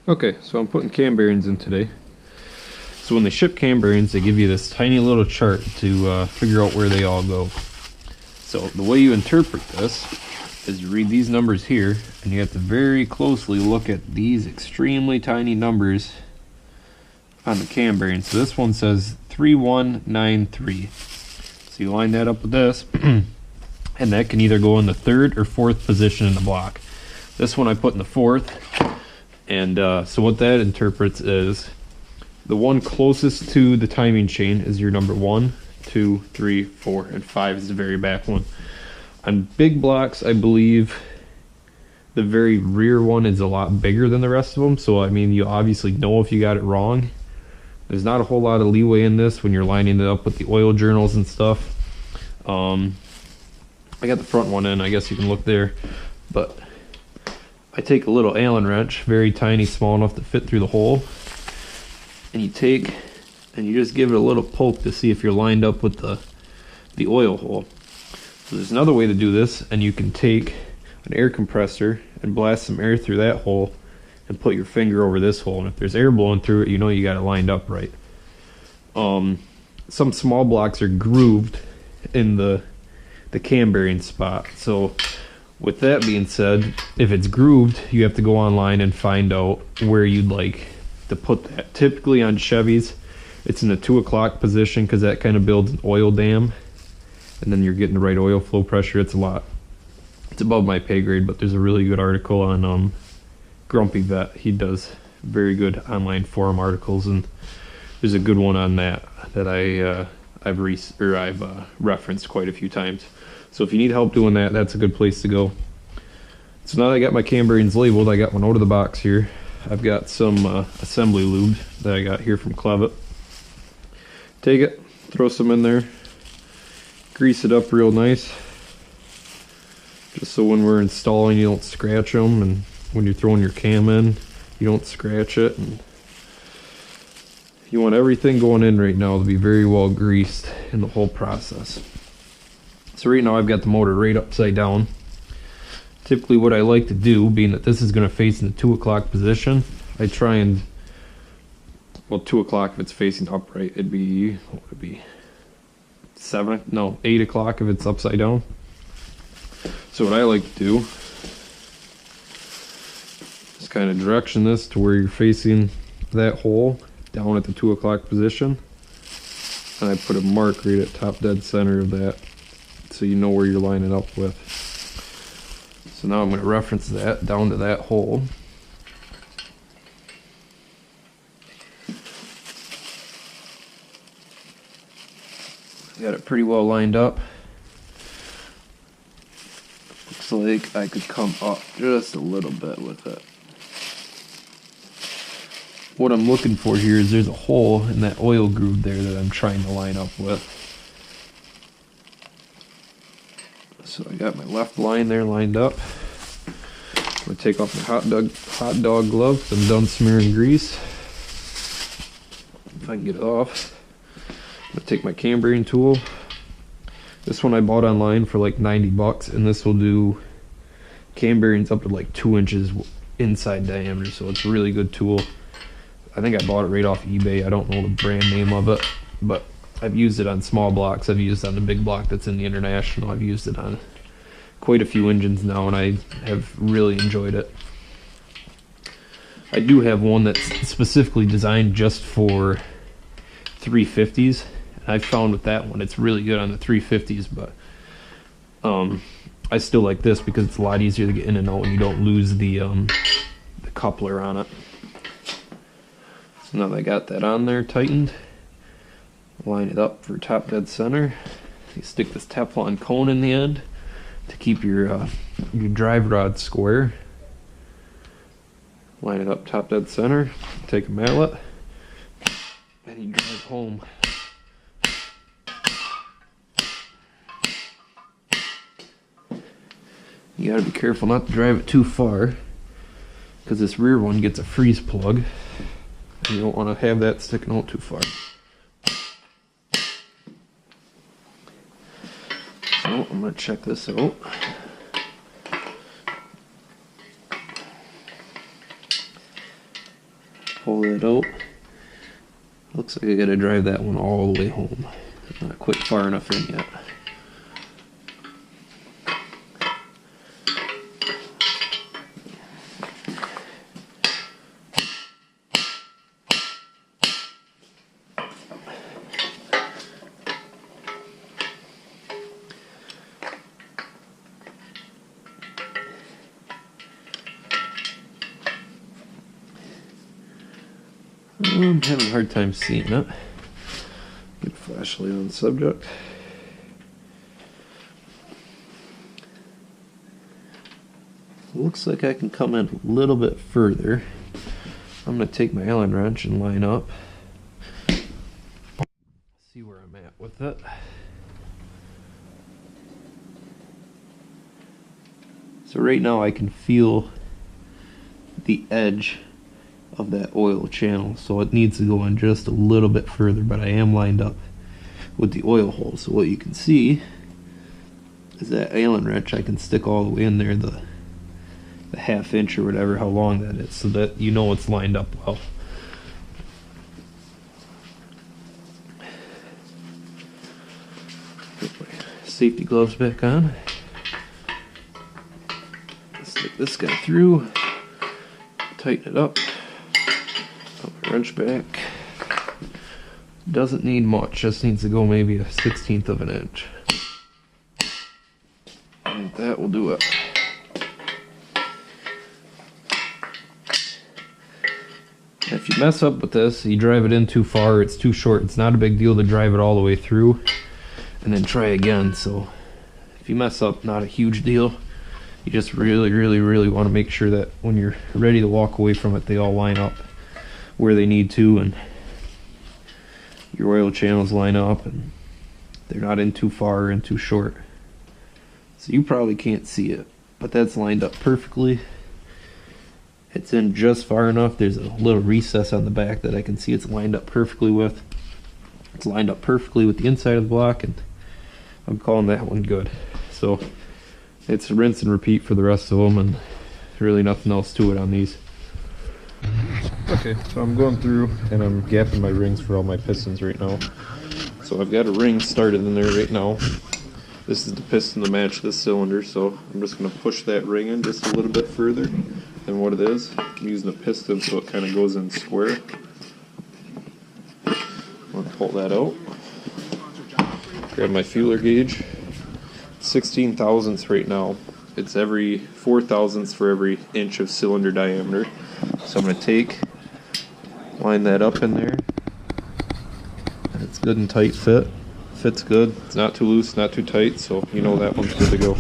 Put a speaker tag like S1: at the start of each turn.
S1: Okay, so I'm putting cam bearings in today. So when they ship cam bearings, they give you this tiny little chart to figure out where they all go. So the way you interpret this is you read these numbers here, and you have to very closely look at these extremely tiny numbers on the cam bearing. So this one says 3193. So you line that up with this, and that can either go in the third or fourth position in the block. This one I put in the fourth. And so what that interprets is the one closest to the timing chain is your number 1, 2, 3, 4, and 5 is the very back one. On big blocks, I believe the very rear one is a lot bigger than the rest of them. So I mean, you obviously know if you got it wrong. There's not a whole lot of leeway in this when you're lining it up with the oil journals and stuff. I got the front one in, I guess you can look there, but I take a little Allen wrench, very tiny, small enough to fit through the hole, and you take and you just give it a little poke to see if you're lined up with the oil hole. So there's another way to do this, and you can take an air compressor and blast some air through that hole and put your finger over this hole, and if there's air blowing through it, you know you got it lined up right. Some small blocks are grooved in the cam bearing spot, so with that being said, if it's grooved, you have to go online and find out where you'd like to put that. Typically on Chevys, it's in the 2 o'clock position because that kind of builds an oil dam, and then you're getting the right oil flow pressure. It's above my pay grade, but there's a really good article on Grumpy Vet. He does very good online forum articles, and there's a good one on that I've referenced quite a few times. So if you need help doing that, that's a good place to go. So now that I got my cam bearings labeled, I got one out of the box here. I've got some assembly lube that I got here from Clevitt. Take it, throw some in there, grease it up real nice, just so when we're installing you don't scratch them, and when you're throwing your cam in, you don't scratch it. And you want everything going in right now to be very well greased in the whole process. So right now I've got the motor right upside down. Typically what I like to do, being that this is going to face in the 2 o'clock position, I try and, well, 2 o'clock if it's facing upright, it'd be, what would it be, 8 o'clock if it's upside down. So what I like to do is kind of direction this to where you're facing that hole down at the 2 o'clock position, and I put a mark right at top dead center of that, so you know where you're lining up with. So now I'm going to reference that down to that hole. Got it pretty well lined up. Looks like I could come up just a little bit with it. What I'm looking for here is there's a hole in that oil groove there that I'm trying to line up with. So I got my left line there lined up. I'm going to take off my hot dog glove because I'm done smearing grease. If I can get it off. I'm going to take my cam bearing tool. This one I bought online for like 90 bucks, and this will do cam bearings up to like 2 inches inside diameter, so it's a really good tool. I think I bought it right off eBay. I don't know the brand name of it, but I've used it on small blocks. I've used it on the big block that's in the International. I've used it on quite a few engines now, and I have really enjoyed it. I do have one that's specifically designed just for 350s. I've found with that one it's really good on the 350s, but I still like this because it's a lot easier to get in and out and you don't lose the coupler on it. So now that I got that on there tightened, line it up for top dead center. You stick this Teflon cone in the end to keep your drive rod square. Line it up top dead center, take a mallet, and you drive home. You gotta be careful not to drive it too far, because this rear one gets a freeze plug. You don't want to have that sticking out too far. So I'm going to check this out. pull that out. Looks like I gotta drive that one all the way home. Not quite far enough in yet. I'm having a hard time seeing it. Get a flashlight on the subject. Looks like I can come in a little bit further. I'm going to take my Allen wrench and line up. See where I'm at with it. So right now I can feel the edge of that oil channel, so it needs to go in just a little bit further, but I am lined up with the oil hole. So what you can see is that Allen wrench I can stick all the way in there, the half inch or whatever, how long that is, so that you know it's lined up well. Put my safety gloves back on. Stick this guy through, tighten it up. Wrench back. Doesn't need much, just needs to go maybe 1/16 of an inch. And that will do it. If you mess up with this, you drive it in too far, it's too short, it's not a big deal to drive it all the way through and then try again. So if you mess up, not a huge deal. You just really want to make sure that when you're ready to walk away from it, they all line up where they need to, and your oil channels line up, and they're not in too far or in too short. So you probably can't see it, but that's lined up perfectly. It's in just far enough. There's a little recess on the back that I can see it's lined up perfectly with. It's lined up perfectly with the inside of the block, and I'm calling that one good. So it's rinse and repeat for the rest of them, and really nothing else to it on these. Okay, so I'm going through and I'm gapping my rings for all my pistons right now. So I've got a ring started in there right now. This is the piston to match this cylinder, so I'm just going to push that ring in just a little bit further than what it is. I'm using a piston so it kind of goes in square. I'm going to pull that out. Grab my feeler gauge. 16 thousandths right now. It's every 4 thousandths for every inch of cylinder diameter. So I'm going to line that up in there. And it's good and tight fit. Fits good. It's not too loose, not too tight, so you know that one's good to go.